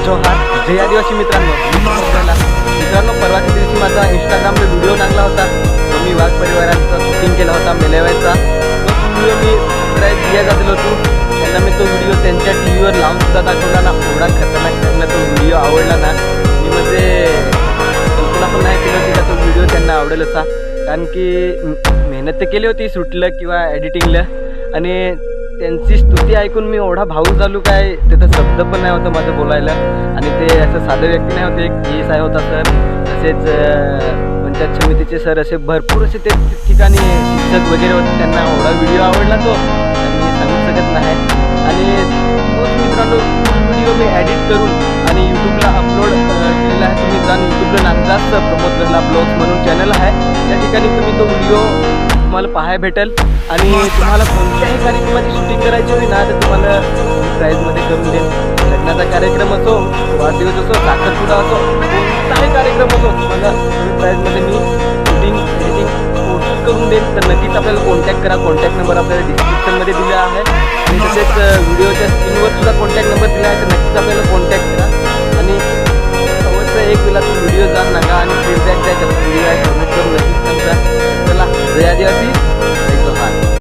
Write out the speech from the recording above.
जोहार जय आदिवासी मित्रांनो. मित्रांनो, परवाच्या दिवशी माझा इंस्टाग्रामला व्हिडिओ टाकला होता. तो मी वाघ परिवाराचा शूटिंग केला होता मेलेवायचा. तो व्हिडिओ मी दिया जातलो होतो. त्यांना मी तो व्हिडिओ त्यांच्या टी व्हीवर लावून सुद्धा दाखवला ना. एवढा खतरनाक त्यांना तो व्हिडिओ आवडला ना. मी म्हणजे कल्पना पण नाही केली होती का तो व्हिडिओ त्यांना आवडेल असा. कारण की मेहनत तर केली होती शूटला किंवा एडिटिंगला, आणि त्यांची स्तुती ऐकून मी एवढा भावूक झालो काय तिथं शब्द पण नाही होतं माझं बोलायला. आणि ते असं साधं व्यक्ती नाही होते, एक एस आय होता सर, तसेच पंचायत समितीचे सर, असे भरपूर असे ते ठिकाणी शिक्षक वगैरे होते. त्यांना एवढा व्हिडिओ आवडला तो आणि सांगू शकत नाही. आणि तोच मित्रांनो व्हिडिओ मी एडिट करून आणि यूट्यूबला अपलोड केलेला आहे. तुम्ही जाऊन यूट्यूबला नागदास प्रमोद गहला ब्लॉग्स म्हणून चॅनल आहे, त्या ठिकाणी तुम्ही तो व्हिडिओ तुम्हाला पाहायला भेटेल. आणि तुम्हाला कोणत्याही कार्यक्रमाची शूटिंग करायची होती ना तर तुम्हाला प्राईजमध्ये करून देईल. लग्नाचा कार्यक्रम असो, वाढदिवस असो, साखरपुडा असो, कोणताही कार्यक्रम असो, तुम्हाला प्राईजमध्ये मी शूटिंग एडिटिंग कोर्सेस करून देईल. तर नक्कीच आपल्याला कॉन्टॅक्ट करा. कॉन्टॅक्ट नंबर आपल्याला डिस्क्रिप्शनमध्ये दिला आहे आणि तसेच व्हिडिओच्या स्क्रीनवर सुद्धा कॉन्टॅक्ट नंबर दिला आहे. तर नक्कीच आपल्याला कॉन्टॅक्ट करा आणि अवश्य एक वेळा तो व्हिडिओ जाऊन नका आणि